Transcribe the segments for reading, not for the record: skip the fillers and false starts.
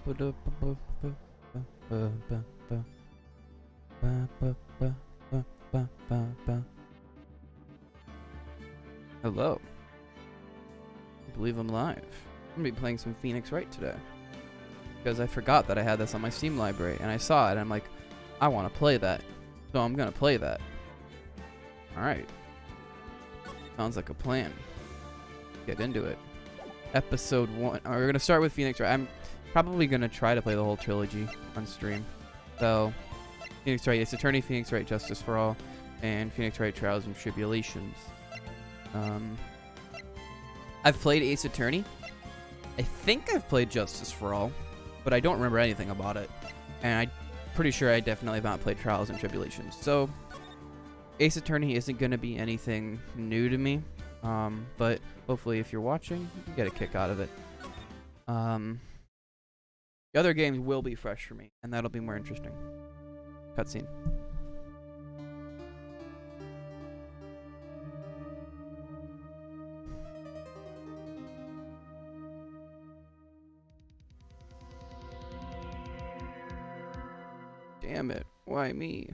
Hello. I believe I'm live. I'm gonna be playing some Phoenix Wright today. Because I forgot that I had this on my Steam library, and I saw it, and I'm like, I want to play that. So I'm gonna play that. Alright. Sounds like a plan. Get into it. Episode 1. We're gonna start with Phoenix Wright. I'm probably gonna try to play the whole trilogy on stream. So, Phoenix Wright Ace Attorney, Phoenix Wright Justice for All, and Phoenix Wright Trials and Tribulations. I've played Ace Attorney. I think I've played Justice for All, but I don't remember anything about it. And I'm pretty sure I definitely have not played Trials and Tribulations. So, Ace Attorney isn't going to be anything new to me. But hopefully if you're watching, you get a kick out of it. The other games will be fresh for me, and that'll be more interesting. Cutscene. Damn it. Why me?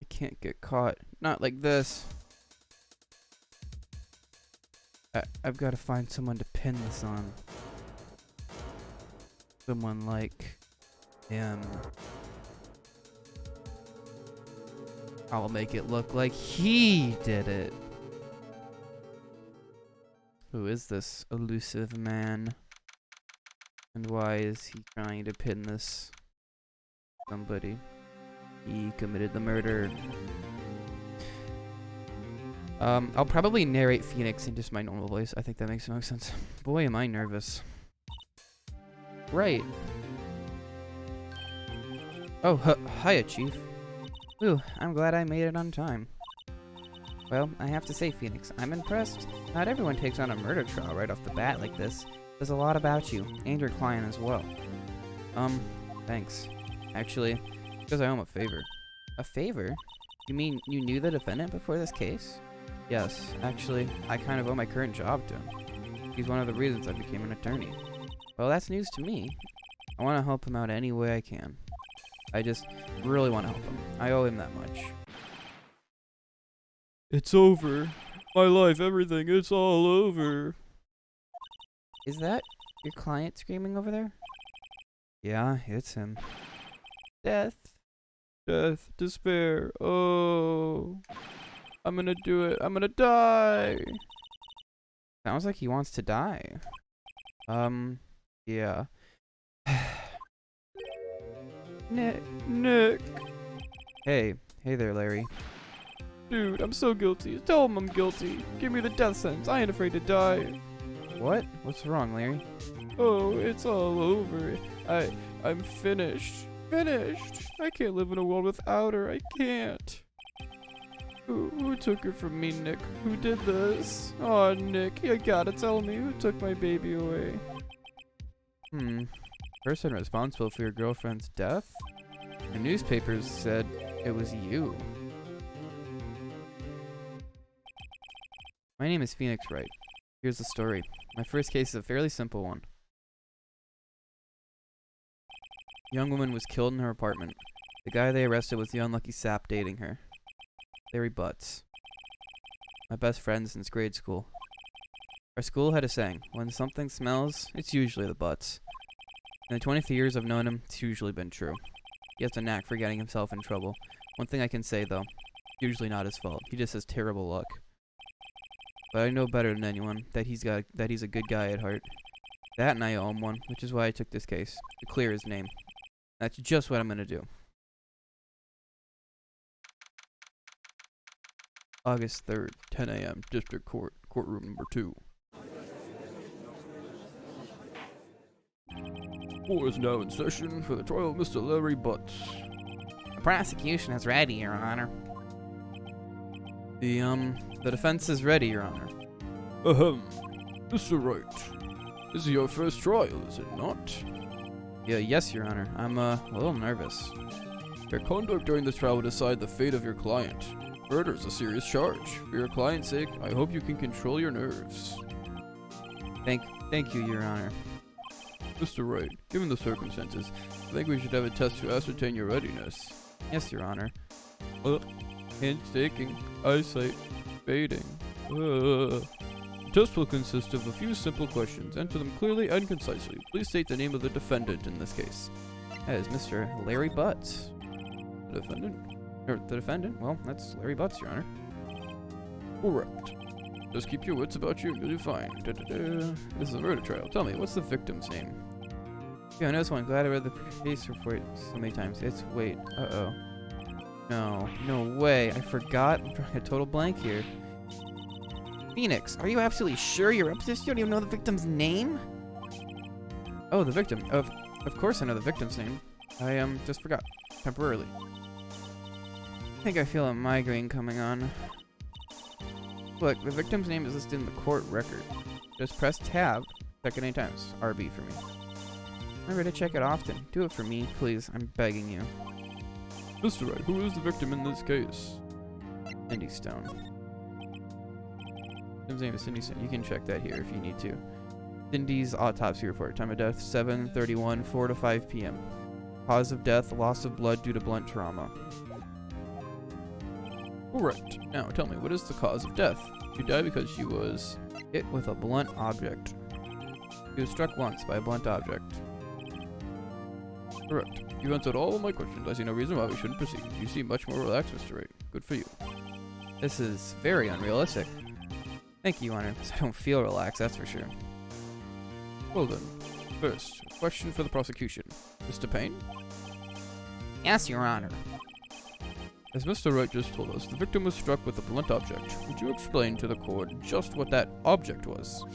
I can't get caught. Not like this. I've got to find someone to pin this on. Someone like him. I'll make it look like he did it. Who is this elusive man? And why is he trying to pin this? Somebody. He committed the murder. I'll probably narrate Phoenix in just my normal voice. I think that makes the most sense. Boy, am I nervous. Right. Oh, hiya, Chief. Ooh, I'm glad I made it on time. Well, I have to say, Phoenix, I'm impressed. Not everyone takes on a murder trial right off the bat like this. There's a lot about you, and your client as well. Thanks. Actually, because I owe him a favor. A favor? You mean you knew the defendant before this case? Yes, actually, I kind of owe my current job to him. He's one of the reasons I became an attorney. Well, that's news to me. I want to help him out any way I can. I just really want to help him. I owe him that much. It's over. My life, everything, it's all over. Is that your client screaming over there? Yeah, it's him. Death. Death. Despair. Oh. I'm gonna do it. I'm gonna die. Sounds like he wants to die. Yeah. Nick. Hey there, Larry. Dude, I'm so guilty. Tell him I'm guilty. Give me the death sentence. I ain't afraid to die. What? What's wrong, Larry? Oh, it's all over. I'm finished. Finished. I can't live in a world without her. I can't. Who took her from me, Nick? Who did this? Oh, Nick, you gotta tell me who took my baby away. Person responsible for your girlfriend's death? The newspapers said it was you. My name is Phoenix Wright. Here's the story. My first case is a fairly simple one. A young woman was killed in her apartment. The guy they arrested was the unlucky sap dating her. Larry Butts. My best friend since grade school. Our school had a saying, when something smells, it's usually the Butts. In the 23 years I've known him, it's usually been true. He has a knack for getting himself in trouble. One thing I can say though, usually not his fault. He just has terrible luck. But I know better than anyone that he's a good guy at heart. That and I owe him one, which is why I took this case, to clear his name. That's just what I'm gonna do. August 3rd, 10 a.m., District Court, Courtroom number 2. Court is now in session for the trial of Mr. Larry Butts. The prosecution is ready, Your Honor. The defense is ready, Your Honor. Mr. Wright. This is your first trial, is it not? Yes, Your Honor. I'm, a little nervous. Your conduct during this trial will decide the fate of your client. Murder is a serious charge. For your client's sake, I hope you can control your nerves. Thank you, Your Honor. Mr. Wright, given the circumstances, I think we should have a test to ascertain your readiness. Yes, Your Honor. Hand-staking, eyesight, fading. The test will consist of a few simple questions. Answer them clearly and concisely. Please state the name of the defendant in this case. That is Mr. Larry Butts. The defendant? Or the defendant? Well, that's Larry Butts, Your Honor. Correct. Just keep your wits about you and you'll do fine. Da-da-da. This is a murder trial. Tell me, what's the victim's name? Yeah, I know this one. Glad I read the police report so many times. Wait. Uh-oh. No way. I forgot. I'm drawing a total blank here. Phoenix, are you absolutely sure you're up to this? You don't even know the victim's name? Oh, the victim. Of course I know the victim's name. I just forgot. Temporarily. I think I feel a migraine coming on. Look, the victim's name is listed in the court record. Just press tab. Check it any times. RB for me. Remember to check it often. Do it for me, please. I'm begging you. Mr. Wright, who is the victim in this case? Cindy Stone. Victim's name is Cindy Stone. You can check that here if you need to. Cindy's autopsy report. Time of death 7/31, 4 to 5 p.m. Cause of death, loss of blood due to blunt trauma. Correct. Now, tell me, what is the cause of death? She died because she was hit with a blunt object. She was struck once by a blunt object. Correct. You've answered all of my questions. I see no reason why we shouldn't proceed. You seem much more relaxed, Mr. Wright. Good for you. This is very unrealistic. Thank you, Your Honor. I don't feel relaxed, that's for sure. Well then, first, question for the prosecution. Mr. Payne? Yes, Your Honor. As Mr. Wright just told us, the victim was struck with a blunt object. Would you explain to the court just what that object was?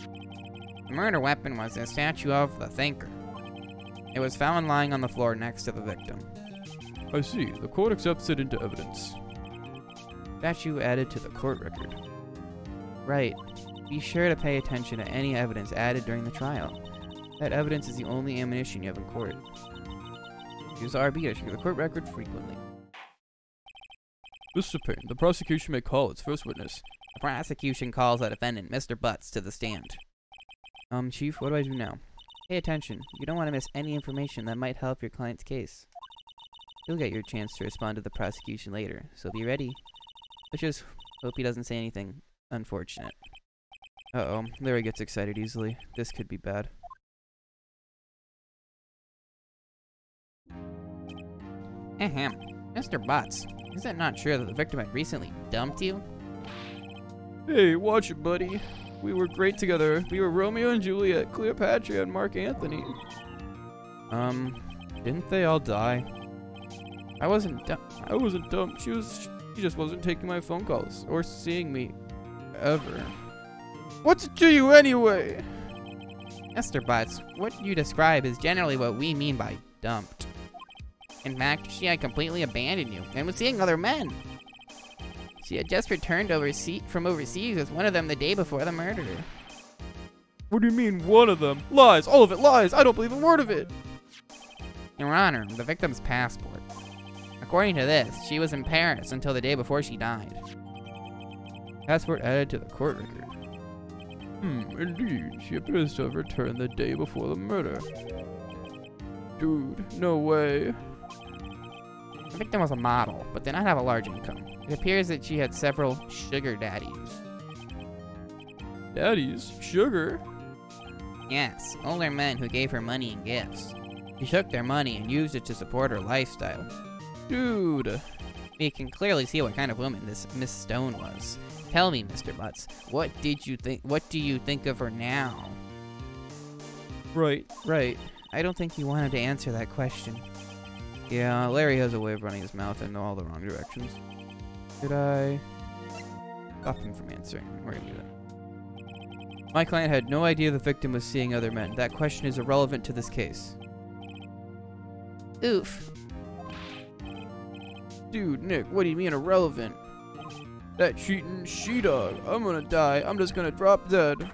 The murder weapon was a statue of the Thinker. It was found lying on the floor next to the victim. I see. The court accepts it into evidence. Statue added to the court record. Right. Be sure to pay attention to any evidence added during the trial. That evidence is the only ammunition you have in court. Use RB to check the court record frequently. Mr. Payne, the prosecution may call its first witness. The prosecution calls the defendant, Mr. Butts, to the stand. Chief, what do I do now? Pay attention. You don't want to miss any information that might help your client's case. You'll get your chance to respond to the prosecution later, so be ready. Let's just hope he doesn't say anything unfortunate. Uh-oh, Larry gets excited easily. This could be bad. Ahem. Mr. Butts, is it not true that the victim had recently dumped you? Hey, watch it, buddy. We were great together. We were Romeo and Juliet, Cleopatra, and Mark Anthony. Didn't they all die? I wasn't dumb. She just wasn't taking my phone calls or seeing me ever. What's it to you anyway? Mr. Butts, what you describe is generally what we mean by dumped. In fact, she had completely abandoned you and was seeing other men. She had just returned from overseas with one of them the day before the murder. What do you mean, one of them? Lies! All of it lies! I don't believe a word of it! Your Honor, the victim's passport. According to this, she was in Paris until the day before she died. Passport added to the court record. Indeed. She appears to have returned the day before the murder. Dude, no way. The victim was a model, but did not have a large income. It appears that she had several sugar daddies. Daddies? Sugar? Yes, older men who gave her money and gifts. She took their money and used it to support her lifestyle. Dude. We can clearly see what kind of woman this Miss Stone was. Tell me, Mr. Butts, what do you think of her now? Right. I don't think you wanted to answer that question. Yeah, Larry has a way of running his mouth in all the wrong directions. Did I stop him from answering? We're gonna do that. My client had no idea the victim was seeing other men. That question is irrelevant to this case. Oof. Dude, Nick, what do you mean irrelevant? That cheating she-dog. I'm gonna die. I'm just gonna drop dead.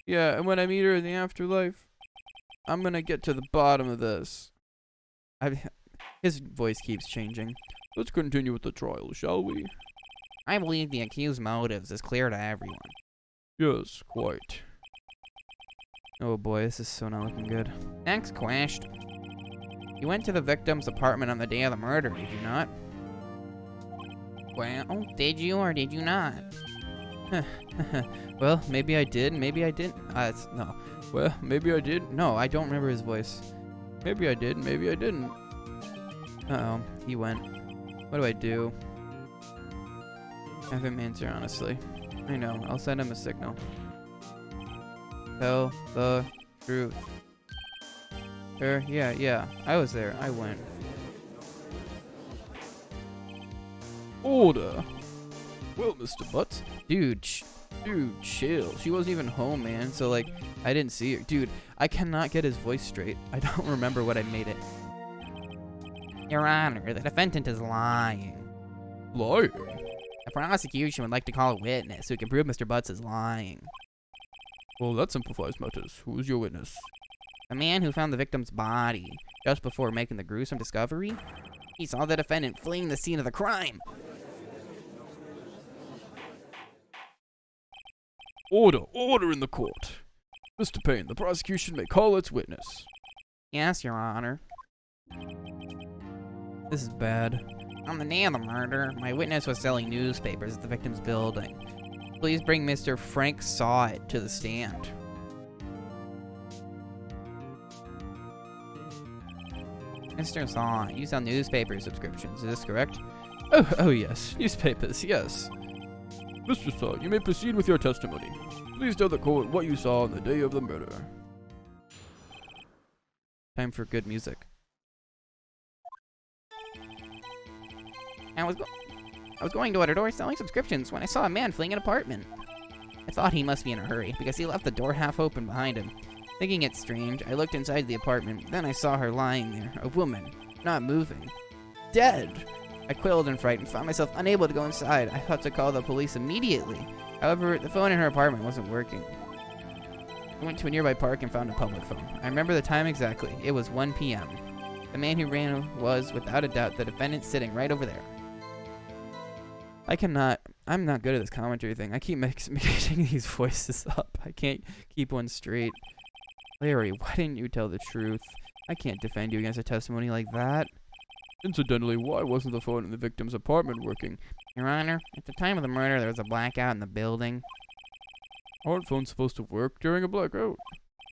Yeah, and when I meet her in the afterlife, I'm gonna get to the bottom of this. His voice keeps changing. Let's continue with the trial, shall we? I believe the accused's motives is clear to everyone. Yes, quite. Oh boy, this is so not looking good. Next question. You went to the victim's apartment on the day of the murder, did you not? Well, did you or did you not? Well, maybe I did, maybe I didn't. No. Well, maybe I did. No, I don't remember his voice. Maybe I did, maybe I didn't. Uh-oh, he went. What do I do? Have him answer, honestly. I know, I'll send him a signal. Tell the truth. Sure, yeah, I was there, I went. Order. Well, Mr. Butts. Dude, chill. She wasn't even home, man, so, like, I didn't see her. Dude, I cannot get his voice straight. I don't remember what I made it. Your Honor, the defendant is lying. Lying? The prosecution would like to call a witness who can prove Mr. Butts is lying. Well, that simplifies matters. Who is your witness? The man who found the victim's body just before making the gruesome discovery. He saw the defendant fleeing the scene of the crime. Order in the court. Mr. Payne, the prosecution may call its witness. Yes, Your Honor. This is bad. On the day of the murder, my witness was selling newspapers at the victim's building. Please bring Mr. Frank Sawit to the stand. Mr. Sawit, you sell newspaper subscriptions, is this correct? Oh yes, newspapers, yes. Mr. Saw, you may proceed with your testimony. Please tell the court what you saw on the day of the murder. Time for good music. I was going door to door selling subscriptions when I saw a man fleeing an apartment. I thought he must be in a hurry because he left the door half open behind him. Thinking it strange, I looked inside the apartment. Then I saw her lying there, a woman, not moving, dead. I quailed in fright and found myself unable to go inside. I thought to call the police immediately. However, the phone in her apartment wasn't working. I went to a nearby park and found a public phone. I remember the time exactly. It was 1 p.m. The man who ran was, without a doubt, the defendant sitting right over there. I'm not good at this commentary thing. I keep mixing these voices up. I can't keep one straight. Larry, why didn't you tell the truth? I can't defend you against a testimony like that. Incidentally, why wasn't the phone in the victim's apartment working? Your Honor, at the time of the murder, there was a blackout in the building. Aren't phones supposed to work during a blackout?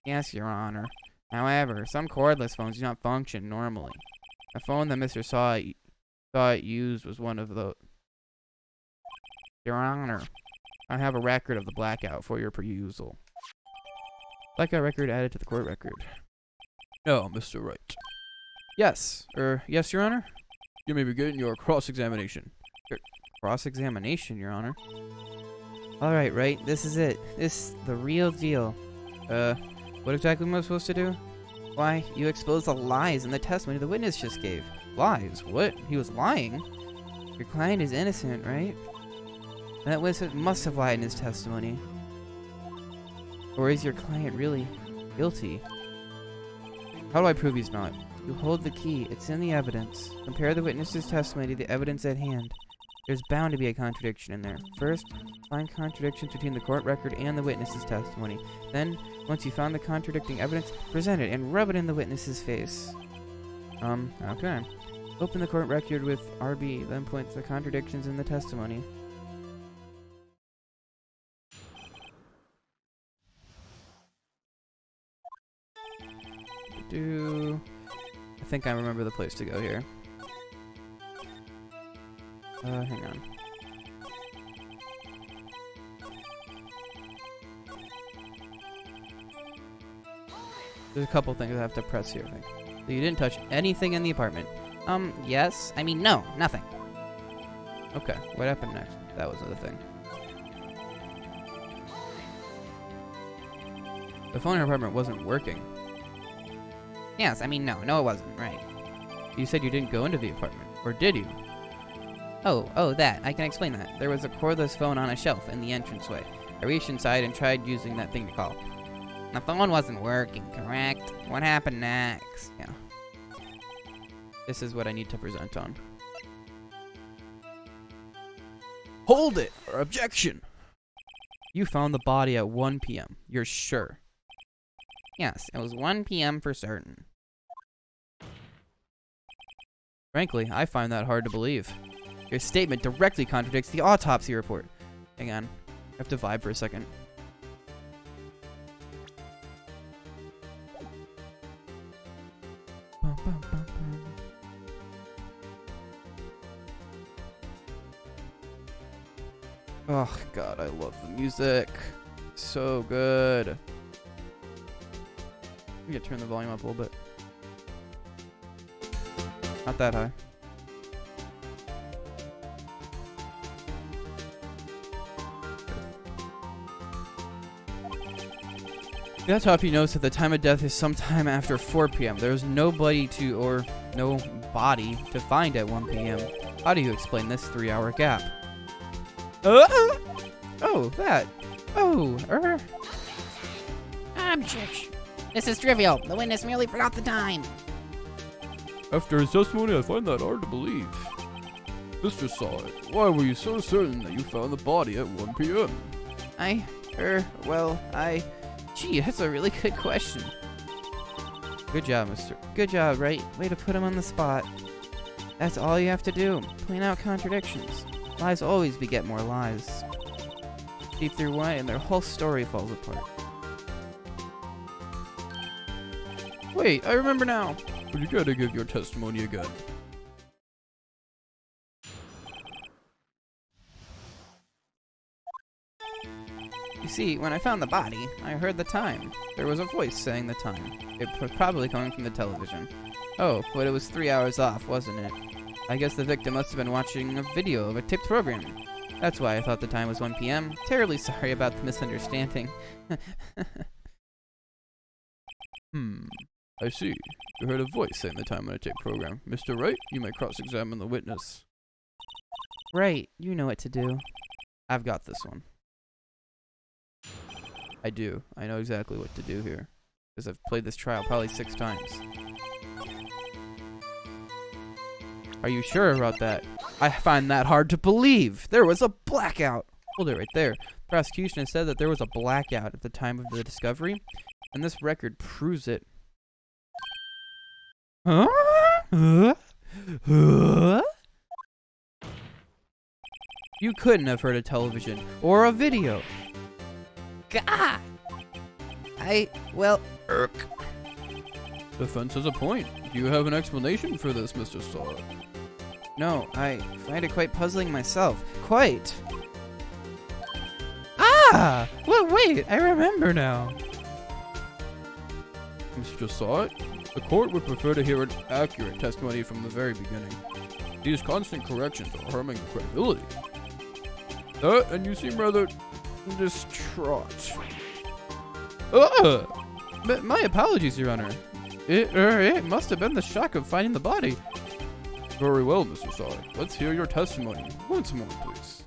Yes, Your Honor. However, some cordless phones do not function normally. The phone that Mr. Sawit used was one of those. Your Honor, I have a record of the blackout for your perusal. Blackout record added to the court record. No, Mr. Wright. Yes, yes, Your Honor? You may begin your cross-examination. Cross-examination, Your Honor. Alright, Wright, this is it. This the real deal. What exactly am I supposed to do? Why, you exposed the lies in the testimony the witness just gave. Lies? What? He was lying? Your client is innocent, right? That witness must have lied in his testimony. Or is your client really guilty? How do I prove he's not? You hold the key. It's in the evidence. Compare the witness's testimony to the evidence at hand. There's bound to be a contradiction in there. First, find contradictions between the court record and the witness's testimony. Then, once you found the contradicting evidence, present it and rub it in the witness's face. Okay. Open the court record with RB, then point to the contradictions in the testimony. I think I remember the place to go here. Hang on. There's a couple things I have to press here, I think. So you didn't touch anything in the apartment. Yes. I mean, no, nothing. Okay, what happened next? That was the thing. The phone in her apartment wasn't working. Yes, I mean, no, it wasn't, right. You said you didn't go into the apartment, or did you? Oh, that. I can explain that. There was a cordless phone on a shelf in the entranceway. I reached inside and tried using that thing to call. The phone wasn't working, correct? What happened next? Yeah. This is what I need to present on. Hold it! Or objection! You found the body at 1 p.m. You're sure? Yes, it was 1 p.m. for certain. Frankly, I find that hard to believe. Your statement directly contradicts the autopsy report. Hang on. I have to vibe for a second. Bum, bum, bum, bum. Oh, God, I love the music. So good. Let me turn the volume up a little bit. Not that high. The autopsy notes that the time of death is sometime after 4 p.m. There's nobody to, or no body to find at 1 p.m. How do you explain this 3-hour gap? Oh, that. Oh, Objection. This is trivial. The witness merely forgot the time. After his testimony, I find that hard to believe. Mr. Sonic, why were you so certain that you found the body at 1 p.m.? Gee, that's a really good question. Good job, mister. Good job, right? Way to put him on the spot. That's all you have to do. Point out contradictions. Lies always beget more lies. See through one and their whole story falls apart. Wait, I remember now. But you gotta give your testimony again. You see, when I found the body, I heard the time. There was a voice saying the time. It was probably coming from the television. Oh, but it was 3 hours off, wasn't it? I guess the victim must have been watching a video of a taped program. That's why I thought the time was 1 p.m. Terribly sorry about the misunderstanding. I see. You heard a voice saying the time on a tape program. Mr. Wright, you may cross-examine the witness. Right, you know what to do. I've got this one. I do. I know exactly what to do here. Because I've played this trial probably 6 times. Are you sure about that? I find that hard to believe. There was a blackout. Hold it right there. The prosecution has said that there was a blackout at the time of the discovery, and this record proves it. Huh? You couldn't have heard a television or a video. Gah! Defense has a point. Do you have an explanation for this, Mr. Starr? No, I find it quite puzzling myself. Quite. Ah! Well, wait, I remember now. Mr. Sawt, the court would prefer to hear an accurate testimony from the very beginning. These constant corrections are harming the credibility. That, and you seem rather distraught. My apologies, Your Honor. It must have been the shock of finding the body. Very well, Mr. Sawt. Let's hear your testimony. Once more, please.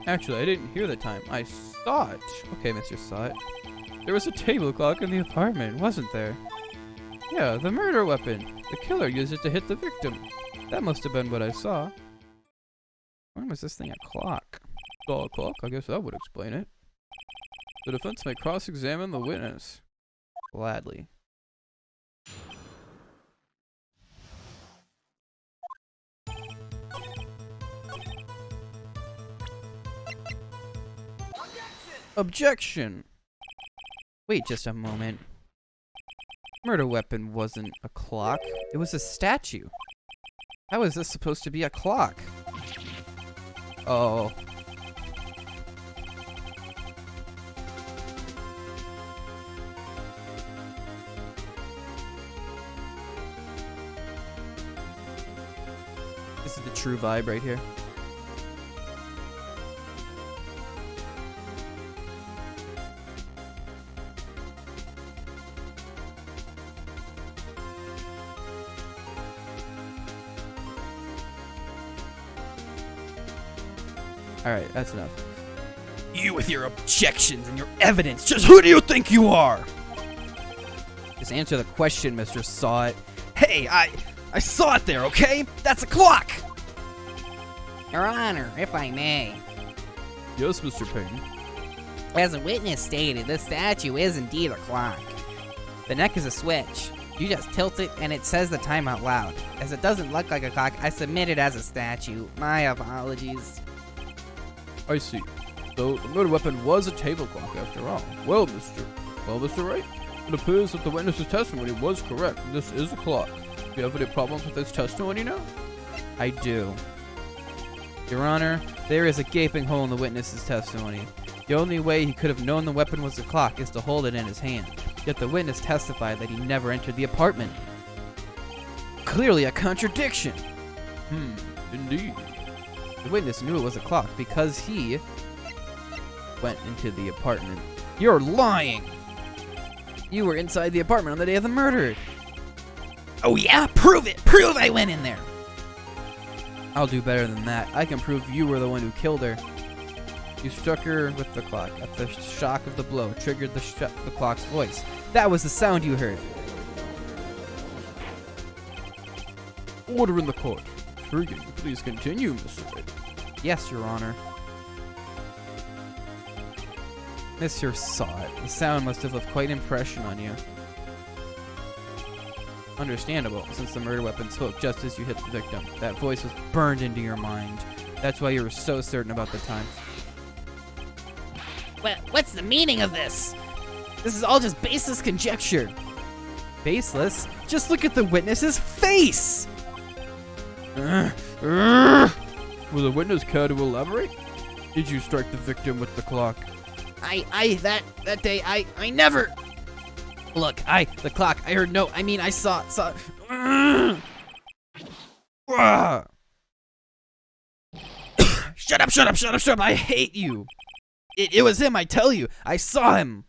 Actually, I didn't hear the time. I saw it. Okay, Mr. Sawt. There was a table clock in the apartment, wasn't there? Yeah, the murder weapon. The killer used it to hit the victim. That must have been what I saw. When was this thing a clock? Saw a clock? I guess that would explain it. The defense may cross-examine the witness. Gladly. Objection! Wait just a moment. Murder weapon wasn't a clock. It was a statue. How is this supposed to be a clock? Oh. This is the true vibe right here. Alright, that's enough. You with your objections and your evidence. Just who do you think you are? Just answer the question, Mr. Sawt. Hey, I saw it there, okay? That's a clock! Your Honor, if I may. Yes, Mr. Payne. As a witness stated, the statue is indeed a clock. The neck is a switch. You just tilt it and it says the time out loud. As it doesn't look like a clock, I submit it as a statue. My apologies. I see. So the murder weapon was a table clock after all. Well, Mr. Wright, it appears that the witness's testimony was correct. This is a clock. Do you have any problems with this testimony now? I do. Your Honor, there is a gaping hole in the witness's testimony. The only way he could have known the weapon was a clock is to hold it in his hand. Yet the witness testified that he never entered the apartment. Clearly a contradiction. Indeed. The witness knew it was a clock because he went into the apartment. You're lying! You were inside the apartment on the day of the murder. Oh yeah? Prove it! Prove I went in there! I'll do better than that. I can prove you were the one who killed her. You struck her with the clock. At the shock of the blow, triggered the clock's voice. That was the sound you heard. Order in the court. Intriguing. Please continue, Mr. Wright. Yes, Your Honor. Mr. saw it. The sound must have left quite an impression on you. Understandable, since the murder weapon spoke just as you hit the victim. That voice was burned into your mind. That's why you were so certain about the time. What's the meaning of this? This is all just baseless conjecture. Baseless? Just look at the witness's face! Will the witness care to elaborate? Did you strike the victim with the clock? That day, I never... Look, the clock, I heard no, I mean, I saw. Shut up, I hate you. It was him, I tell you. I saw him.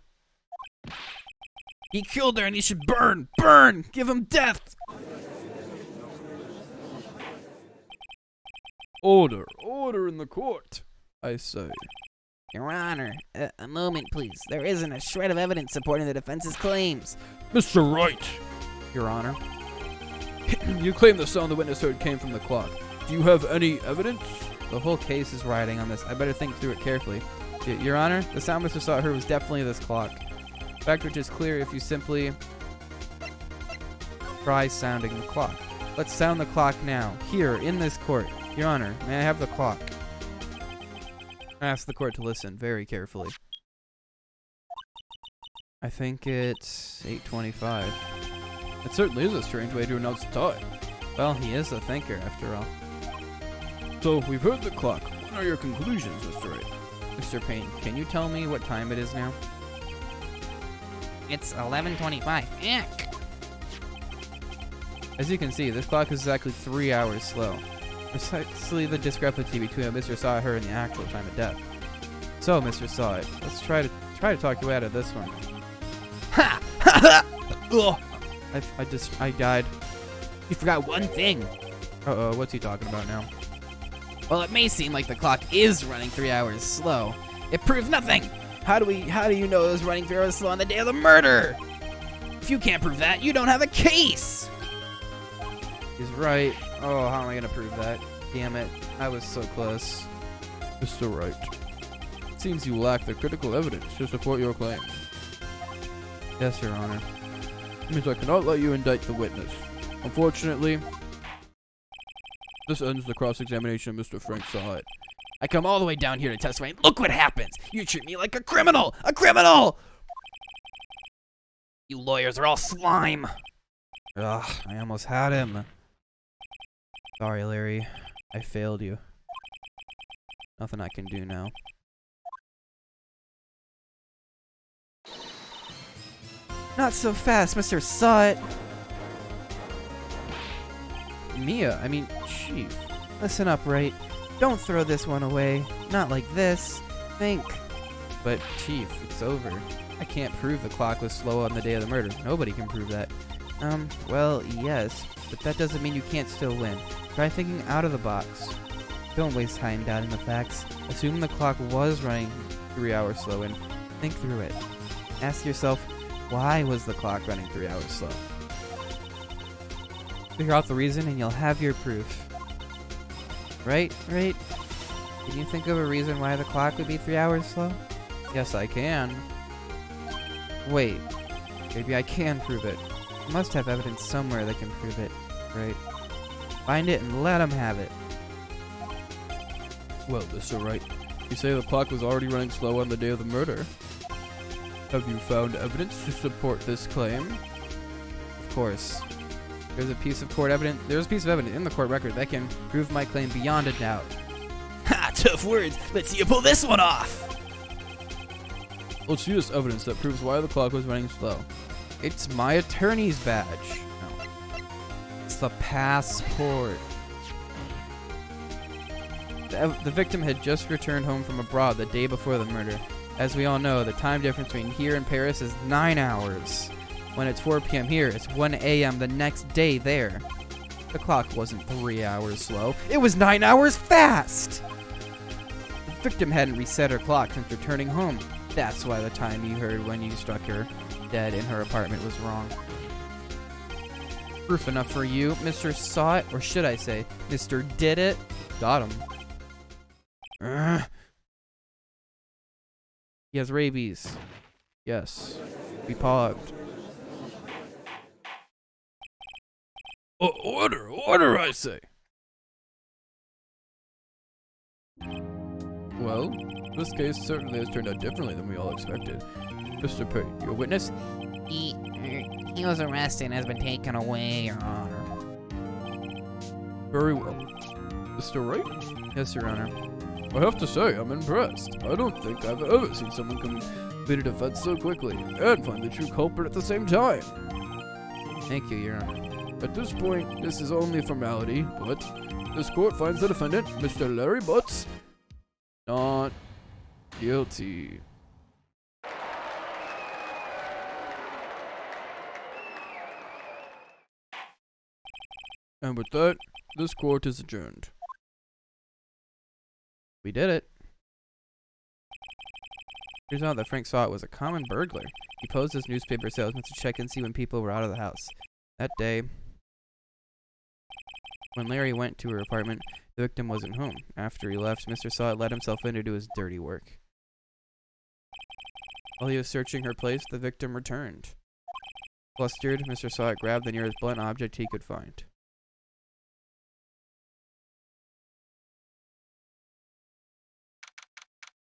He killed her and he should burn, give him death. Order in the court, I say. Your Honor, a moment please. There isn't a shred of evidence supporting the defense's claims. Mr. Wright, Your Honor. you claim the sound the witness heard came from the clock. Do you have any evidence? The whole case is riding on this. I better think through it carefully. Your Honor, the sound Mr. Saw heard was definitely this clock. Fact which is clear if you simply try sounding the clock. Let's sound the clock now, here, in this court. Your Honor, may I have the clock? I ask the court to listen very carefully. I think it's 8:25. It certainly is a strange way to announce the time. Well, he is a thinker, after all. So, we've heard the clock. What are your conclusions, Mr. Wright? Mr. Payne, can you tell me what time it is now? It's 11:25. Eck. As you can see, this clock is exactly 3 hours slow. Precisely the discrepancy between what Mr. Saw heard and the actual time of death. So, Mr. Saw It, let's try to talk you out of this one. Ha! Ha! Ugh! I died. You forgot one thing. Uh-oh, what's he talking about now? Well, it may seem like the clock is running 3 hours slow. It proves nothing. How do you know it was running 3 hours slow on the day of the murder? If you can't prove that, you don't have a case. He's right. Oh, how am I gonna prove that? Damn it. I was so close. Mr. Wright, it seems you lack the critical evidence to support your claim. Yes, Your Honor. It means I cannot let you indict the witness. Unfortunately, this ends the cross-examination of Mr. Frank Saw It. I come all the way down here to testify, and look what happens. You treat me like a criminal. A criminal! You lawyers are all slime. Ugh, I almost had him. Sorry, Larry. I failed you. Nothing I can do now. Not so fast, Mr. Saw It! Mia, I mean, Chief. Listen up, right? Don't throw this one away. Not like this. Think. But, Chief, it's over. I can't prove the clock was slow on the day of the murder. Nobody can prove that. Well, yes, but that doesn't mean you can't still win. Try thinking out of the box. Don't waste time doubting the facts. Assume the clock was running 3 hours slow and think through it. Ask yourself, why was the clock running 3 hours slow? Figure out the reason and you'll have your proof. Right? Can you think of a reason why the clock would be 3 hours slow? Yes, I can. Wait, maybe I can prove it. I must have evidence somewhere that can prove it, right? Find it and let them have it. Well, Mr. Wright, you say the clock was already running slow on the day of the murder. Have you found evidence to support this claim? Of course. There's a piece of evidence in the court record that can prove my claim beyond a doubt. Ha! Tough words. Let's see you pull this one off. Let's see this evidence that proves why the clock was running slow. It's my attorney's badge. No. It's the passport. The victim had just returned home from abroad the day before the murder. As we all know, the time difference between here and Paris is 9 hours. When it's 4 p.m. here, it's 1 a.m. the next day there. The clock wasn't 3 hours slow. It was 9 hours fast! The victim hadn't reset her clock since returning home. That's why the time you heard when you struck her dead in her apartment was wrong. Proof enough for you. Mr. Saw It, or should I say, Mr. Did It. Got him. He has rabies. Yes. Be pogged. Order, I say. Well, this case certainly has turned out differently than we all expected. Mr. Payne, your witness? He was arrested and has been taken away, Your Honor. Very well. Mr. Wright? Yes, Your Honor. I have to say, I'm impressed. I don't think I've ever seen someone complete a defense so quickly and find the true culprit at the same time. Thank you, Your Honor. At this point, this is only a formality, but this court finds the defendant, Mr. Larry Butts, not guilty. And with that, this court is adjourned. We did it. Turns out that Frank Saw It was a common burglar. He posed as newspaper salesman to check and see when people were out of the house. That day, when Larry went to her apartment, the victim wasn't home. After he left, Mr. Saw It let himself in to do his dirty work. While he was searching her place, the victim returned. Flustered, Mr. Saw It grabbed the nearest blunt object he could find.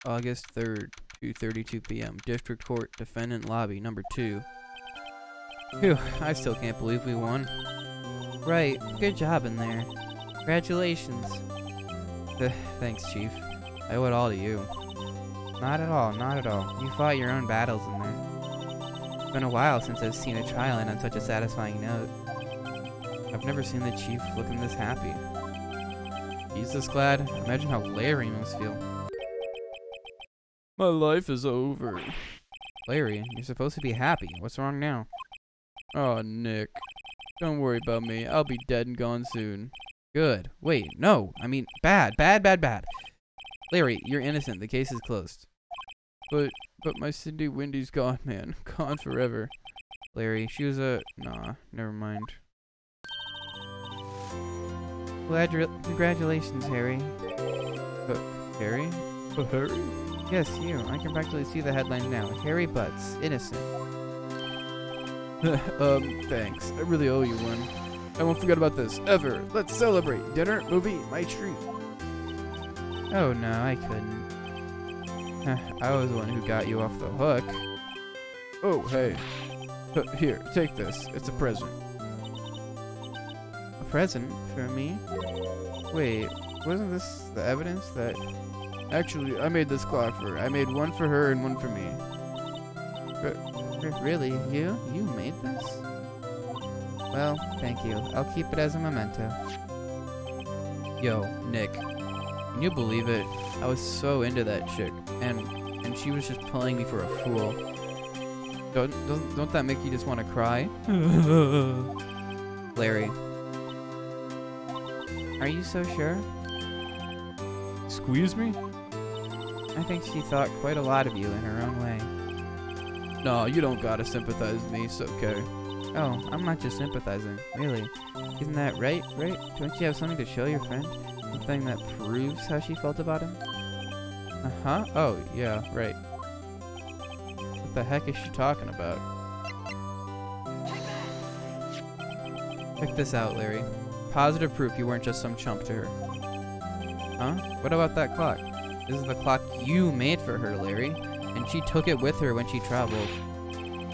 August 3rd, 2:32 p.m. District Court, Defendant Lobby, number 2. Phew, I still can't believe we won. Right, good job in there. Congratulations. Thanks, Chief. I owe it all to you. Not at all, not at all. You fought your own battles in there. It's been a while since I've seen a trial end on such a satisfying note. I've never seen the Chief looking this happy. He's this glad. Imagine how Larry must feel. My life is over. Larry, you're supposed to be happy. What's wrong now? Oh, Nick. Don't worry about me. I'll be dead and gone soon. Good. Wait, no. I mean, bad. Larry, you're innocent. The case is closed. But my Cindy Wendy's gone, man. Gone forever. Larry, she was a... Nah, never mind. Congratulations, Harry. Harry? Harry? Yes, you. I can practically see the headline now. Harry Butts, innocent. Thanks. I really owe you one. I won't forget about this, ever. Let's celebrate. Dinner, movie, my treat. Oh, no, I couldn't. I was the one who got you off the hook. Oh, hey. Here, take this. It's a present. A present for me? Wait, wasn't this the evidence that... Actually, I made this clock for her. I made one for her and one for me. Really? You? You made this? Well, thank you. I'll keep it as a memento. Yo, Nick. Can you believe it? I was so into that chick, and she was just playing me for a fool. Don't that make you just want to cry? Larry. Are you so sure? Squeeze me? I think she thought quite a lot of you in her own way. No, you don't gotta sympathize with me, it's okay. Oh, I'm not just sympathizing, really. Isn't that right? Don't you have something to show your friend? The thing that proves how she felt about him? Uh-huh. Oh, yeah, right. What the heck is she talking about? Check this out, Larry. Positive proof you weren't just some chump to her. Huh? What about that clock? This is the clock you made for her, Larry. And she took it with her when she traveled.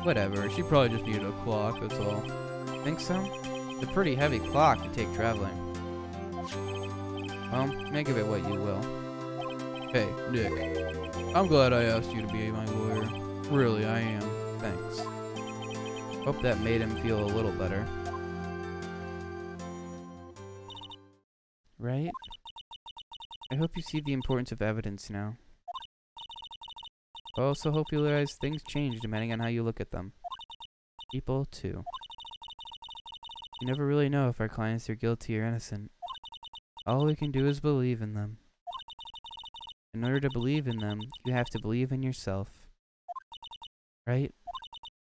Whatever, she probably just needed a clock, that's all. Think so? It's a pretty heavy clock to take traveling. Well, make of it what you will. Hey, Nick. I'm glad I asked you to be my lawyer. Really, I am. Thanks. Hope that made him feel a little better. Right? I hope you see the importance of evidence now. I also hope you realize things change depending on how you look at them. People, too. You never really know if our clients are guilty or innocent. All we can do is believe in them. In order to believe in them, you have to believe in yourself. Right?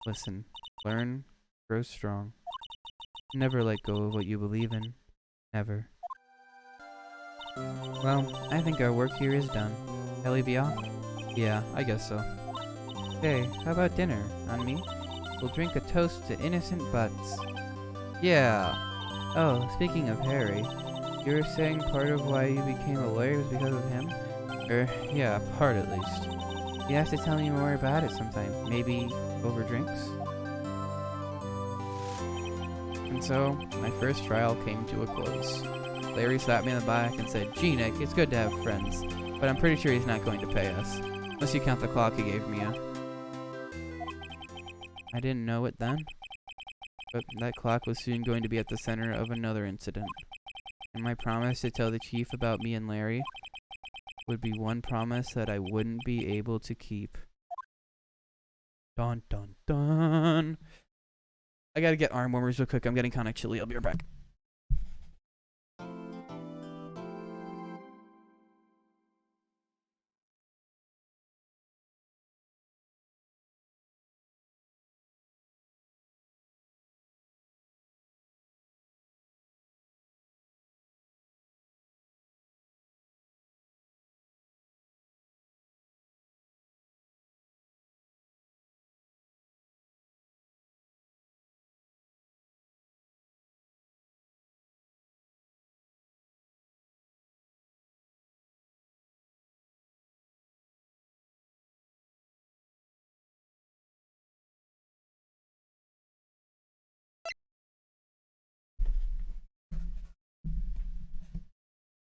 Listen, learn, grow strong. Never let go of what you believe in. Never. Well, I think our work here is done. Shall we be off? Yeah, I guess so. Hey, how about dinner? On me? We'll drink a toast to innocent butts. Yeah. Oh, speaking of Harry, you were saying part of why you became a lawyer was because of him? Yeah, part at least. You have to tell me more about it sometime. Maybe over drinks? And so, my first trial came to a close. Larry slapped me in the back and said, "Gee, Nick, it's good to have friends, but I'm pretty sure he's not going to pay us. Unless you count the clock he gave me, I didn't know it then, but that clock was soon going to be at the center of another incident. And my promise to tell the chief about me and Larry would be one promise that I wouldn't be able to keep." Dun dun dun. I gotta get arm warmers real quick. I'm getting kinda chilly. I'll be right back.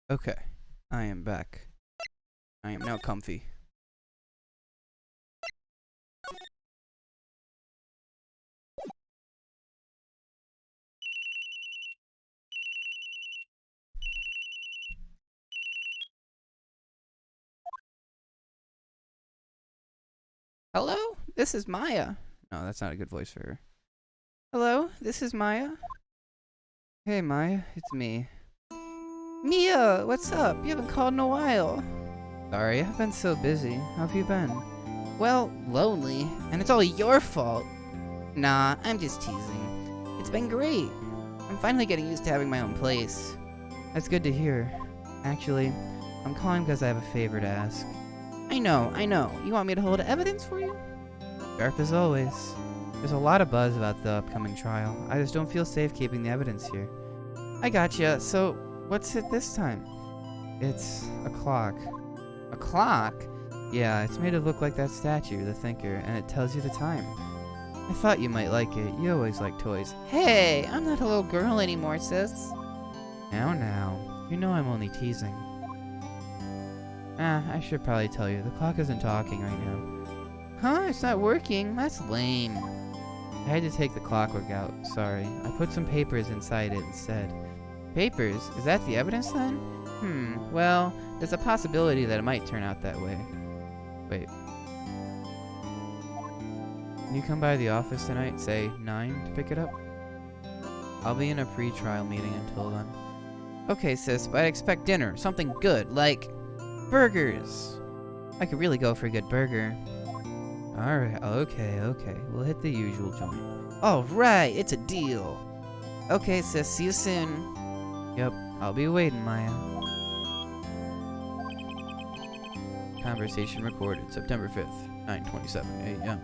Okay, I am back. I am now comfy. Hello? This is Maya. No, that's not a good voice for her. Hello? This is Maya. Hey, Maya, it's me. Mia, what's up? You haven't called in a while. Sorry, I've been so busy. How have you been? Well, lonely, and it's all your fault. Nah, I'm just teasing. It's been great. I'm finally getting used to having my own place. That's good to hear. Actually, I'm calling because I have a favor to ask. I know. You want me to hold evidence for you? Sharp as always. There's a lot of buzz about the upcoming trial. I just don't feel safe keeping the evidence here. I gotcha. So, what's it this time? It's a clock. A clock? Yeah, it's made to look like that statue, the Thinker, and it tells you the time. I thought you might like it. You always like toys. Hey, I'm not a little girl anymore, sis. Now. You know I'm only teasing. I should probably tell you. The clock isn't talking right now. Huh? It's not working? That's lame. I had to take the clockwork out. Sorry. I put some papers inside it instead. Papers? Is that the evidence then? Well, there's a possibility that it might turn out that way. Wait. Can you come by the office tonight, say 9, to pick it up? I'll be in a pre-trial meeting until then. Okay, sis, but I expect dinner. Something good, like burgers. I could really go for a good burger. Alright, okay. We'll hit the usual joint. Alright, it's a deal. Okay, sis, see you soon. Yep, I'll be waiting, Maya. Conversation recorded September 5th, 9:27 a.m.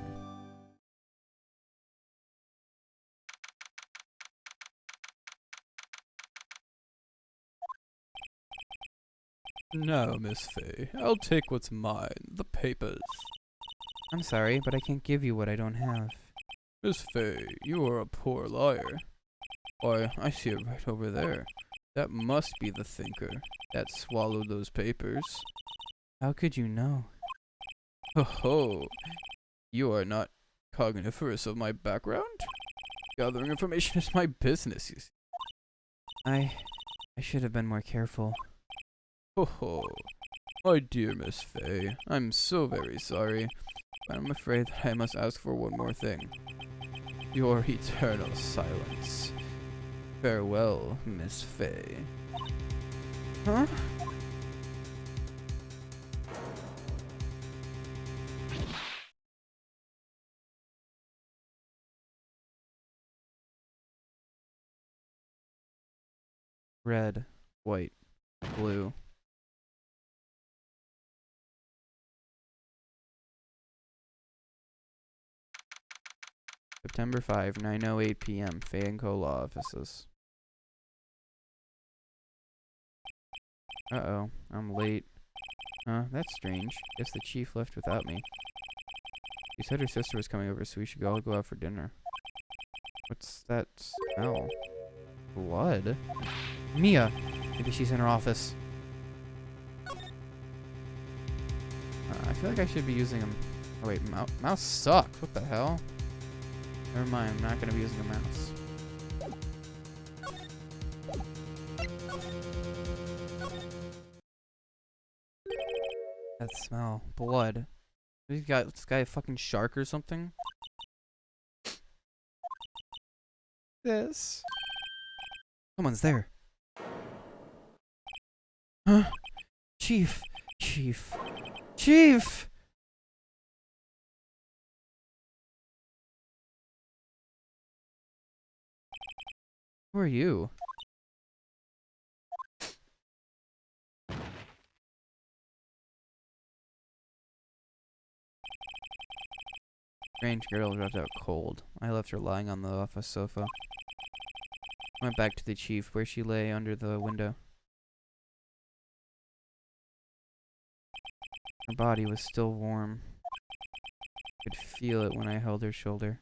Now, Miss Fay, I'll take what's mine, the papers. I'm sorry, but I can't give you what I don't have. Miss Fay, you are a poor liar. Why, I see it right over there. That must be the thinker that swallowed those papers. How could you know? Ho ho! You are not cogniferous of my background? Gathering information is my business, you see. I should have been more careful. Ho ho! My dear Miss Fay, I'm so very sorry, but I'm afraid that I must ask for one more thing. Your eternal silence. Farewell, Miss Fay. Huh? Red, white, blue. September 5, 9:08 p.m. Fay & Co. Law Offices. Uh-oh, I'm late. Huh, that's strange. Guess the chief left without me. She said her sister was coming over, so we should all go out for dinner. What's that smell? Blood? Mia! Maybe she's in her office. I feel like I should be using a... Oh wait, mouse sucks. What the hell? Never mind, I'm not going to be using a mouse. That smell. Blood. This guy a fucking shark or something? This. Someone's there. Huh? Chief! Chief! Chief! Who are you? Strange girl dropped out cold. I left her lying on the office sofa. Went back to the chief, where she lay under the window. Her body was still warm. I could feel it when I held her shoulder.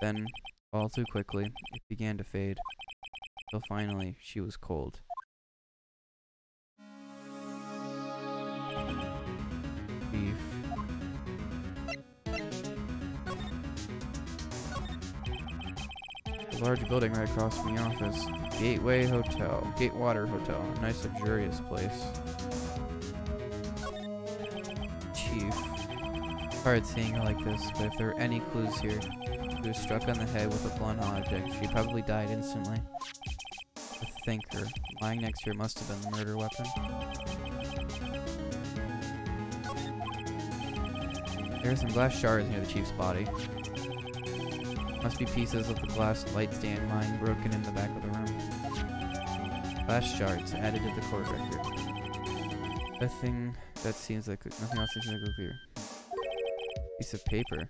Then, all too quickly, it began to fade. Till finally, she was cold. Chief. A large building right across from the office. Gateway Hotel. Gatewater Hotel. A nice luxurious place. Chief. Hard seeing her like this, but if there were any clues here, she was struck on the head with a blunt object. She probably died instantly. The thinker. Lying next to her must have been the murder weapon. There are some glass shards near the chief's body. Must be pieces of the glass light stand lying broken in the back of the room. Glass shards added to the court record. Nothing seems like clear. Piece of paper.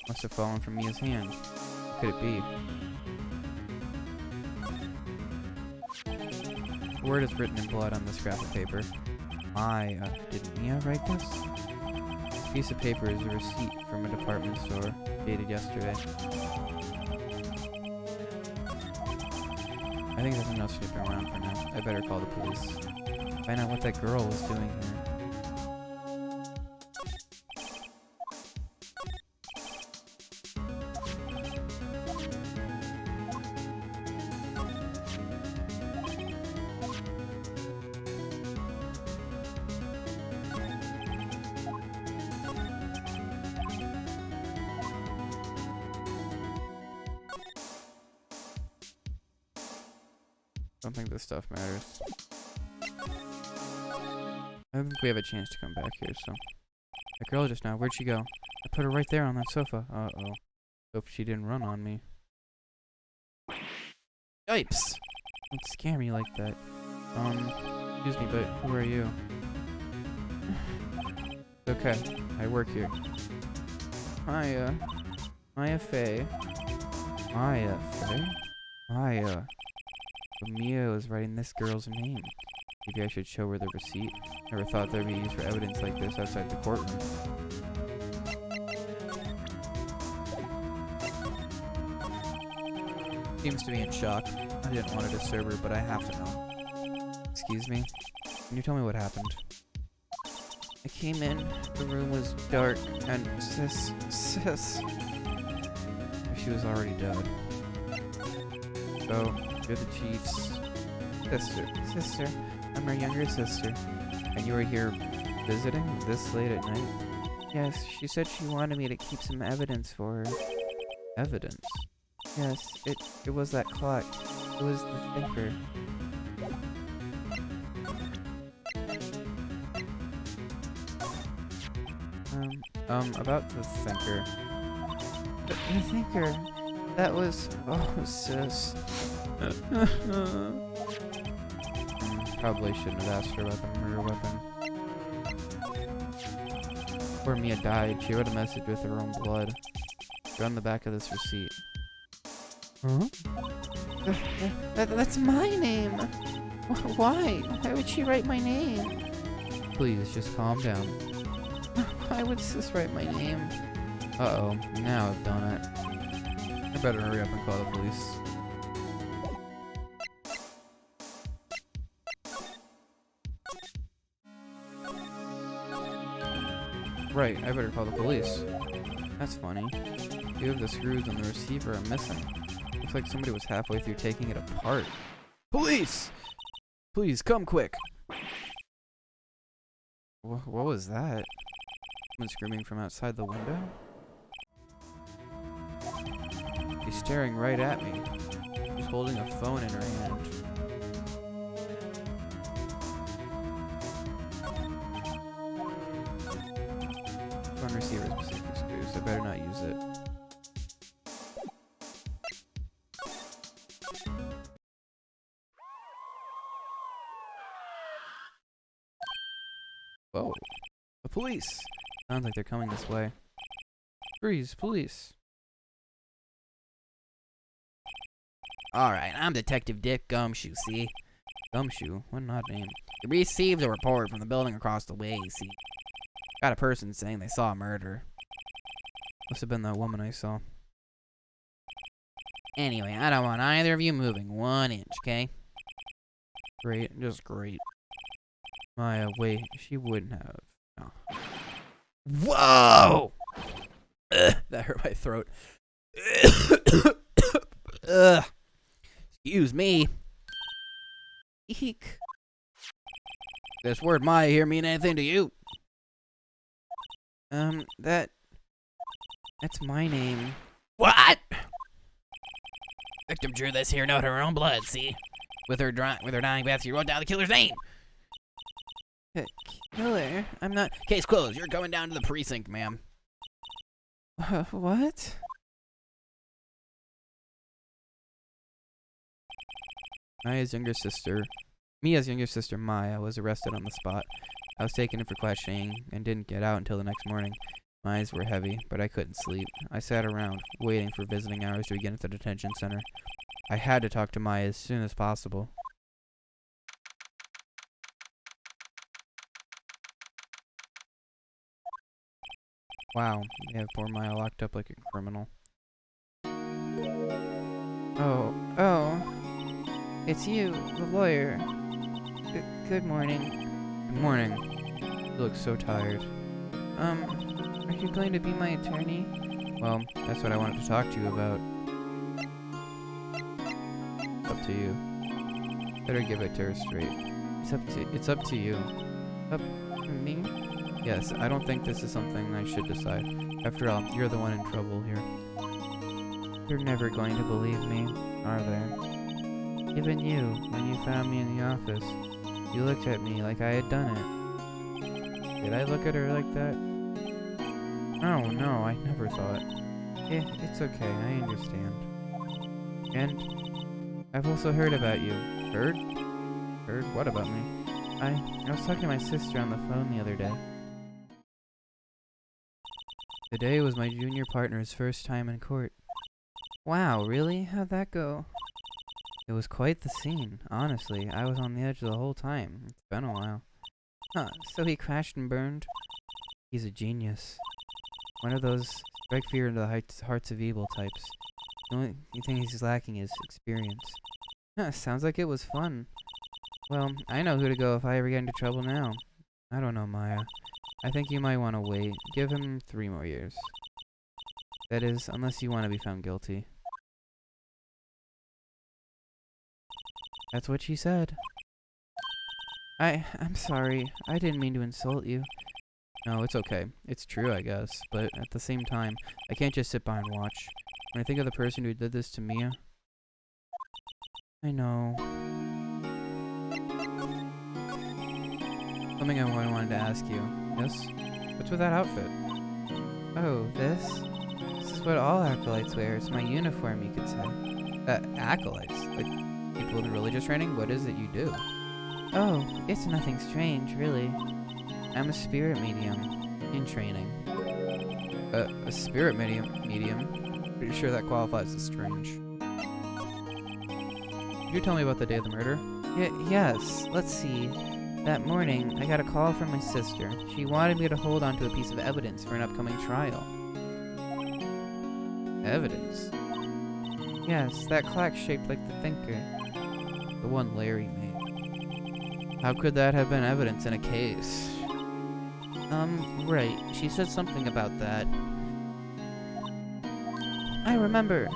Must have fallen from Mia's hand. What could it be? The word is written in blood on the scrap of paper. Did Mia write this? This piece of paper is a receipt from a department store, dated yesterday. I think there's enough snooping around for now. I better call the police. Find out what that girl was doing here. I don't think this stuff matters. I don't think we have a chance to come back here, so... That girl just now, where'd she go? I put her right there on that sofa. Uh-oh. Hope she didn't run on me. Yipes! Don't scare me like that. Excuse me, but who are you? Okay, I work here. Maya Fey. Maya Fey? Maya. But Mia was writing this girl's name. Maybe I should show her the receipt. Never thought they'd be used for evidence like this outside the courtroom. Seems to be in shock. I didn't want to disturb her, but I have to know. Excuse me? Can you tell me what happened? I came in, the room was dark, and sis, she was already dead. So, you're the chief's sister. I'm her younger sister. And you were here visiting this late at night? Yes, she said she wanted me to keep some evidence for her. Evidence? Yes, it was that clock. It was the thinker. About the thinker. The thinker. That was... Oh, sis. Probably shouldn't have asked her about the murder weapon. Before Mia died, she wrote a message with her own blood. It's on the back of this receipt. Huh? That's my name! Why? Why would she write my name? Please, just calm down. Why would sis write my name? Uh-oh, now I've done it. I better hurry up and call the police. Right, I better call the police. That's funny. Two of the screws on the receiver are missing. Looks like somebody was halfway through taking it apart. Police! Please, come quick! What was that? Someone screaming from outside the window? She's staring right at me. She's holding a phone in her hand. Phone receiver specific screws. I better not use it. Whoa. The police! Sounds like they're coming this way. Freeze, police. Alright, I'm Detective Dick Gumshoe, see? Gumshoe? What an odd name. We received a report from the building across the way, see? Got a person saying they saw a murder. Must have been that woman I saw. Anyway, I don't want either of you moving 1 inch, okay? Great, just great. Maya, wait, she wouldn't have. No. Whoa! That hurt my throat. Ugh. Excuse me. Eek. This word Maya here mean anything to you? That's my name. What? Victim drew this here note her own blood, see? With her dying breath, she wrote down the killer's name. Killer? I'm not... Case closed. You're going down to the precinct, ma'am. What? Mia's younger sister, Maya, was arrested on the spot. I was taken in for questioning and didn't get out until the next morning. My eyes were heavy, but I couldn't sleep. I sat around, waiting for visiting hours to begin at the detention center. I had to talk to Maya as soon as possible. Wow, they have poor Maya locked up like a criminal. Oh, it's you, the lawyer. Good morning. Good morning. You look so tired. Are you going to be my attorney? Well, that's what I wanted to talk to you about. Up to you. Better give it to her straight. It's up to you. Up to me? Yes, I don't think this is something I should decide. After all, you're the one in trouble here. You're never going to believe me, are they? Even you, when you found me in the office, you looked at me like I had done it. Did I look at her like that? Oh, no, I never thought. It's okay, I understand. And I've also heard about you. Heard? Heard what about me? I was talking to my sister on the phone the other day. Today was my junior partner's first time in court. Wow, really? How'd that go? It was quite the scene. Honestly, I was on the edge the whole time. It's been a while. Huh, so he crashed and burned? He's a genius. One of those strike fear into the hearts of evil types. The only thing he's lacking is experience. Huh, sounds like it was fun. Well, I know who to go if I ever get into trouble now. I don't know, Maya. I think you might want to wait. Give him 3 more years. That is, unless you want to be found guilty. That's what she said. I'm sorry. I didn't mean to insult you. No, it's okay. It's true, I guess. But at the same time, I can't just sit by and watch. When I think of the person who did this to Mia... I know. Something I wanted to ask you. Yes? What's with that outfit? Oh, this? This is what all acolytes wear. It's my uniform, you could say. Acolytes? Like, people in religious training? What is it you do? Oh, it's nothing strange, really. I'm a spirit medium. In training. A spirit medium? Pretty sure that qualifies as strange. Could you tell me about the day of the murder? Yes. Let's see. That morning, I got a call from my sister. She wanted me to hold on to a piece of evidence for an upcoming trial. Evidence? Yes, that clock shaped like the thinker. The one Larry made. How could that have been evidence in a case? Right. She said something about that. I remember.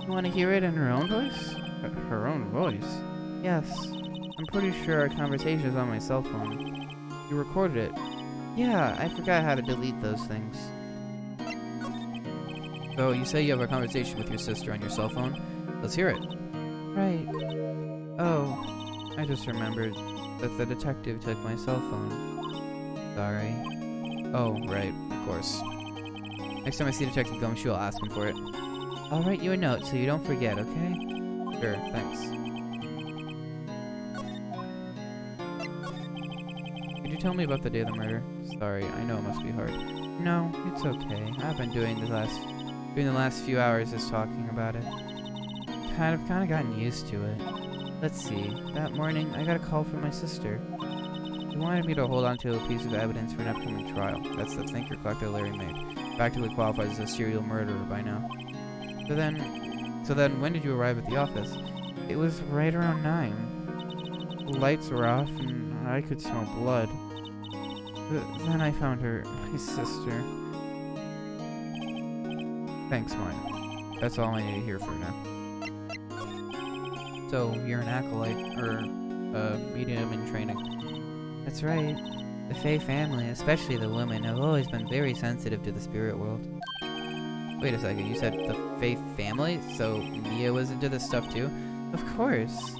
You want to hear it in her own voice? Her own voice? Yes. I'm pretty sure our conversation is on my cell phone. You recorded it. Yeah, I forgot how to delete those things. So, you say you have a conversation with your sister on your cell phone? Let's hear it. Right. Oh, I just remembered that the detective took my cell phone. Sorry. Oh, right, of course. Next time I see Detective Gumshoe, I'll ask him for it. I'll write you a note so you don't forget, okay? Sure, thanks. Could you tell me about the day of the murder? Sorry, I know it must be hard. No, it's okay. I've been doing the last few hours just talking about it. Kind of gotten used to it. Let's see. That morning, I got a call from my sister. She wanted me to hold on to a piece of evidence for an upcoming trial. That's the thinker clock that Larry made. Practically qualifies as a serial murderer by now. So then, when did you arrive at the office? It was right around 9. The lights were off, and I could smell blood. Then I found her, my sister. Thanks, Maya. That's all I need to hear for now. So, you're an acolyte, or a medium in training. That's right. The Fae family, especially the women, have always been very sensitive to the spirit world. Wait a second, you said the Fae family? So Mia was into this stuff too? Of course.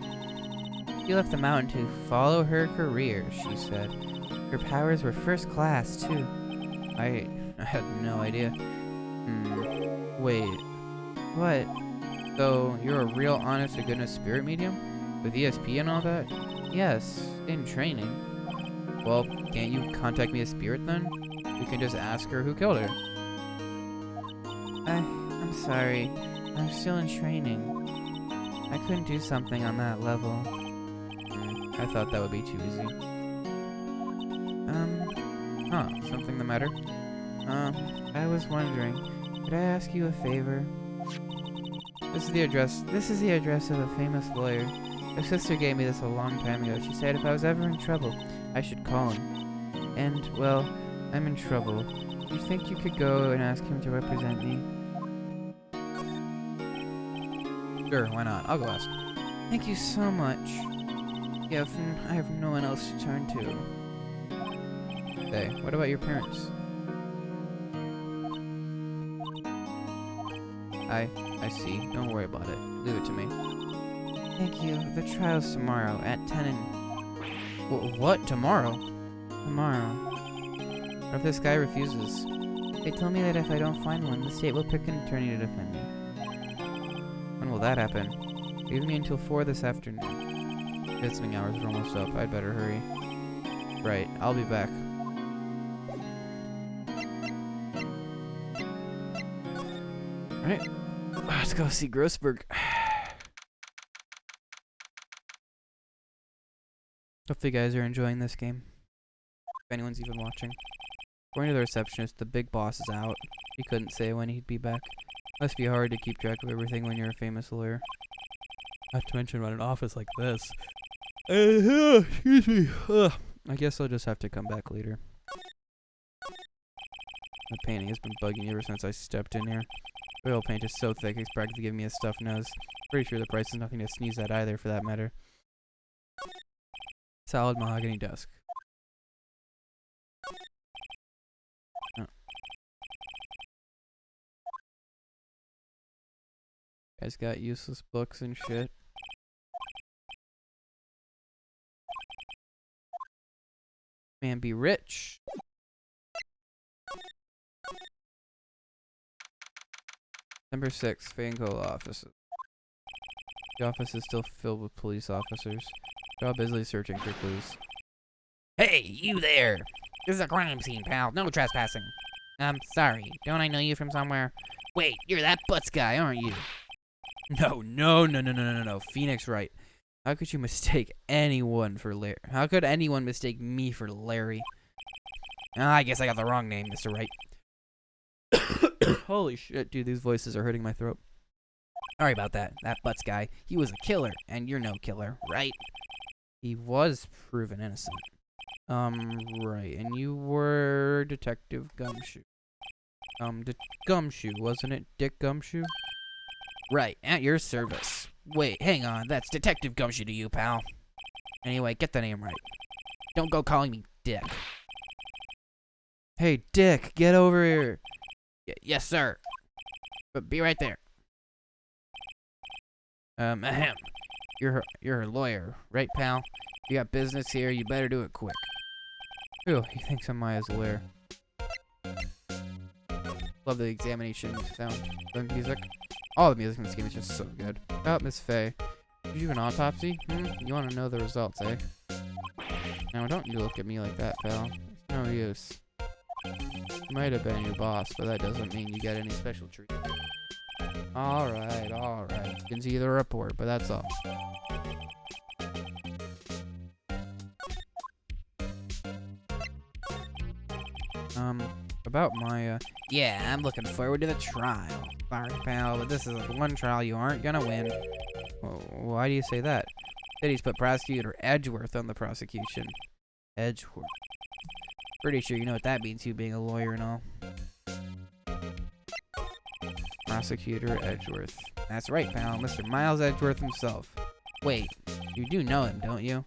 She left the mountain to follow her career, she said. Her powers were first class, too. I had no idea. Wait. What? So, you're a real honest-to-goodness spirit medium? With ESP and all that? Yes, in training. Well, can't you contact me as spirit then? You can just ask her who killed her. I'm sorry. I'm still in training. I couldn't do something on that level. I thought that would be too easy. Something the matter? I was wondering, could I ask you a favor? This is the address of a famous lawyer. My sister gave me this a long time ago. She said if I was ever in trouble, I should call him. And, well, I'm in trouble. Do you think you could go and ask him to represent me? Sure, why not? I'll go ask. Thank you so much. Yeah, I have no one else to turn to. Hey, what about your parents? I see. Don't worry about it. Leave it to me. Thank you. The trial's tomorrow at 10 and... What? Tomorrow? Tomorrow. What if this guy refuses? They told me that if I don't find one, the state will pick an attorney to defend me. When will that happen? Give me until 4 this afternoon. Visiting hours are almost up. I'd better hurry. Right. I'll be back. Alright. Let's go see Grossberg. Hope you guys are enjoying this game. If anyone's even watching. According to the receptionist, the big boss is out. He couldn't say when he'd be back. Must be hard to keep track of everything when you're a famous lawyer. Not to mention run an office like this. Excuse me. I guess I'll just have to come back later. The painting has been bugging me ever since I stepped in here. The oil paint is so thick it's practically giving me a stuffed nose. Pretty sure the price is nothing to sneeze at either, for that matter. Solid mahogany desk. Oh. Guys got useless books and shit. Man, be rich. Number 6, Fancola offices. The office is still filled with police officers. They're all busily searching for clues. Hey, you there! This is a crime scene, pal. No trespassing. Sorry. Don't I know you from somewhere? Wait, you're that Butts guy, aren't you? No. Phoenix Wright. How could you mistake anyone for Larry? How could anyone mistake me for Larry? I guess I got the wrong name, Mr. Wright. Holy shit, dude, these voices are hurting my throat. Sorry about that. That Butts guy, he was a killer, and you're no killer, right? He was proven innocent. Right, and you were Detective Gumshoe. Gumshoe, wasn't it? Dick Gumshoe? Right, at your service. Wait, hang on, that's Detective Gumshoe to you, pal. Anyway, get the name right. Don't go calling me Dick. Hey, Dick, get over here. Yes, sir. But be right there. Ahem. You're her lawyer, right, pal? You got business here, you better do it quick. Ooh, he thinks I'm Maya's lawyer. Love the examination sound. The music. All the music in this game is just so good. Oh, Miss Faye. Did you do an autopsy? You want to know the results, eh? Now, don't you look at me like that, pal. It's no use. You might have been your boss, but that doesn't mean you get any special treatment. Alright. You can see the report, but that's all. About Maya. Yeah, I'm looking forward to the trial. Sorry, pal, but this is the one trial you aren't gonna win. Well, why do you say that? City's put Prosecutor Edgeworth on the prosecution. Edgeworth. Pretty sure you know what that means, you being a lawyer and all. Prosecutor Edgeworth. That's right, pal. Mr. Miles Edgeworth himself. Wait, you do know him, don't you?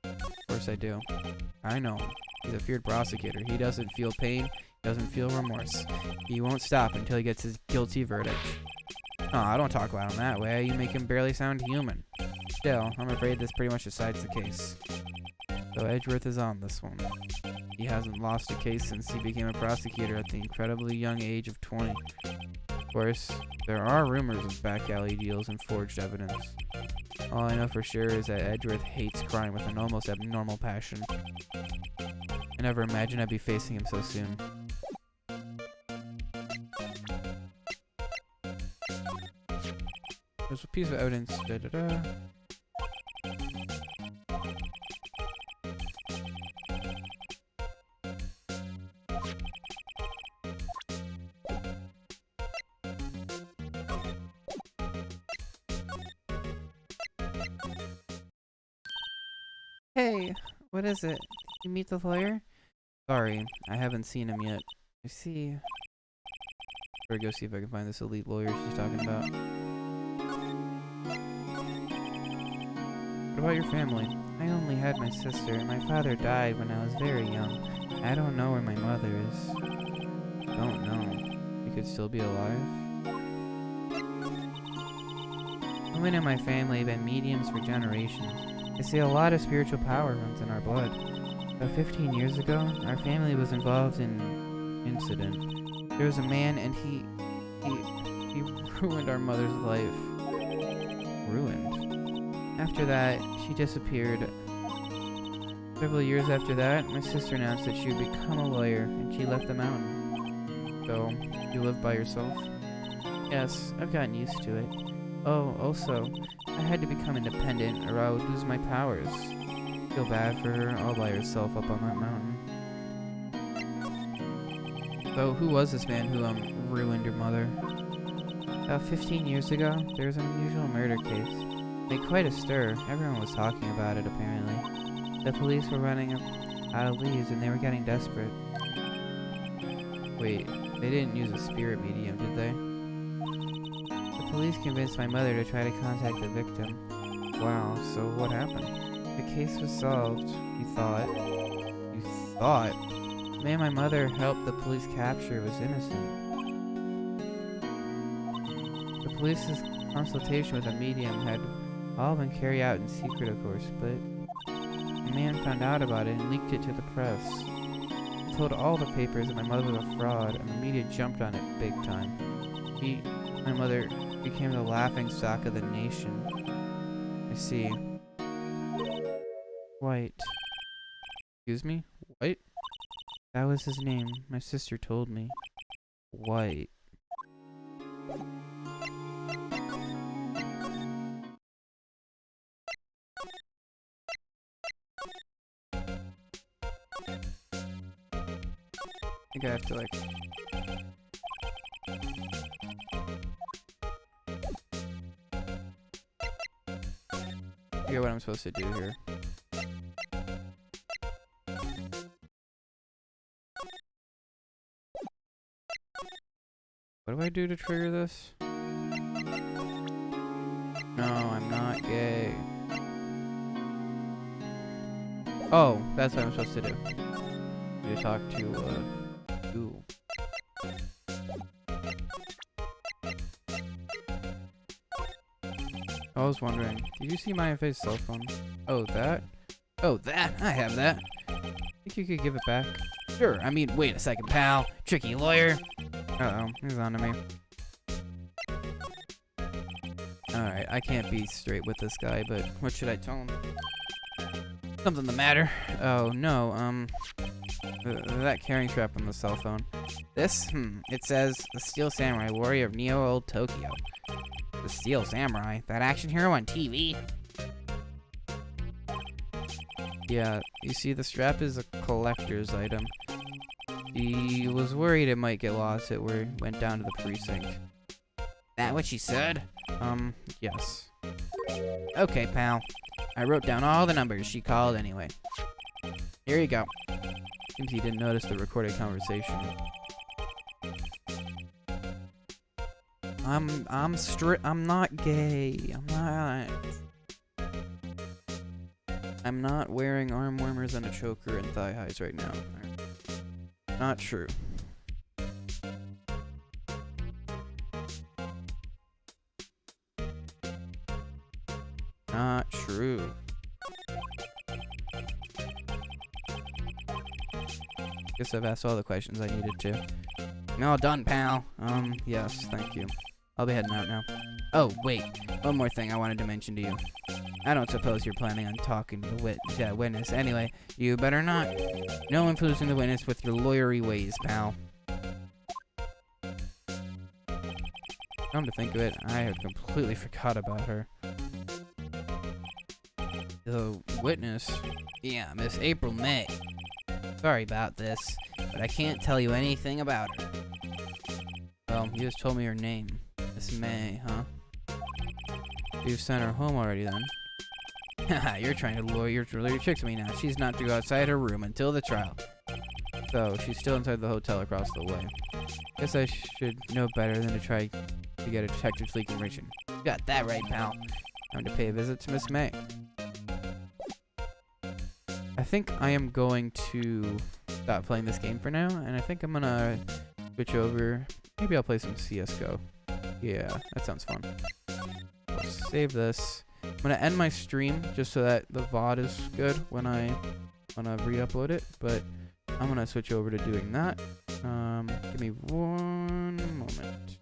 Of course I do. I know him. He's a feared prosecutor. He doesn't feel pain. Doesn't feel remorse. He won't stop until he gets his guilty verdict. Oh, I don't talk about him that way. You make him barely sound human. Still, I'm afraid this pretty much decides the case. So Edgeworth is on this one. He hasn't lost a case since he became a prosecutor at the incredibly young age of 20. Of course, there are rumors of back alley deals and forged evidence. All I know for sure is that Edgeworth hates crime with an almost abnormal passion. I never imagined I'd be facing him so soon. There's a piece of evidence. Hey, what is it? Did you meet the lawyer? Sorry, I haven't seen him yet. I see. Better go see if I can find this elite lawyer she's talking about. What about your family? I only had my sister. My father died when I was very young. I don't know where my mother is. Don't know. She could still be alive? Women in my family have been mediums for generations. They say a lot of spiritual power runs in our blood. About 15 years ago, our family was involved in an incident. There was a man and he ruined our mother's life. Ruined? After that, she disappeared. Several years after that, my sister announced that she would become a lawyer, and she left the mountain. So, you live by yourself? Yes, I've gotten used to it. Oh, also, I had to become independent or I would lose my powers. Feel bad for her all by herself up on that mountain. So, who was this man who, ruined your mother? About 15 years ago, there was an unusual murder case. Made quite a stir. Everyone was talking about it, apparently. The police were running out of leads and they were getting desperate. Wait, they didn't use a spirit medium, did they? The police convinced my mother to try to contact the victim. Wow, so what happened? The case was solved, you thought. You thought? The man my mother helped the police capture was innocent. The police's consultation with a medium had all been carried out in secret, of course, but the man found out about it and leaked it to the press. He told all the papers that my mother was a fraud, and the media jumped on it big time. My mother became the laughingstock of the nation. I see. White. Excuse me? White? That was his name. My sister told me. White. I think I have to, like... figure what I'm supposed to do here. What do I do to trigger this? No, I'm not gay. Oh, that's what I'm supposed to do. You talk to, ooh. I was wondering, did you see Maya's cell phone? Oh, that? Oh, that? I have that. Think you could give it back? Sure, I mean, wait a second, pal. Tricky lawyer. Uh-oh, he's on to me. Alright, I can't be straight with this guy, but what should I tell him? Something the matter? Oh, no, that carrying strap on the cell phone. This? It says, the Steel Samurai, warrior of Neo Old Tokyo. The Steel Samurai? That action hero on TV? Yeah, you see, the strap is a collector's item. He was worried it might get lost at where it went down to the precinct. That what she said? Yes. Okay, pal. I wrote down all the numbers she called anyway. Here you go. Seems he didn't notice the recorded conversation. I'm not gay. I'm not wearing arm warmers and a choker and thigh highs right now. Not true. Not true. Guess I've asked all the questions I needed to. All done, pal. Yes, thank you. I'll be heading out now. Oh, wait. One more thing I wanted to mention to you. I don't suppose you're planning on talking to the witness. Anyway, you better not. No influencing the witness with your lawyery ways, pal. Come to think of it, I had completely forgot about her. The witness? Yeah, Miss April May. Sorry about this, but I can't tell you anything about her. Well, you just told me her name. Miss May, huh? You've sent her home already then. Haha, you're trying to lure your tricks me now. She's not due outside her room until the trial. So, she's still inside the hotel across the way. Guess I should know better than to try to get a detective's leak information. You got that right, pal. Time to pay a visit to Miss May. I think I am going to stop playing this game for now, and I think I'm gonna switch over. Maybe I'll play some CSGO. Yeah, that sounds fun. I'll save this. I'm gonna end my stream just so that the VOD is good when I re-upload it, but I'm gonna switch over to doing that. Give me one moment.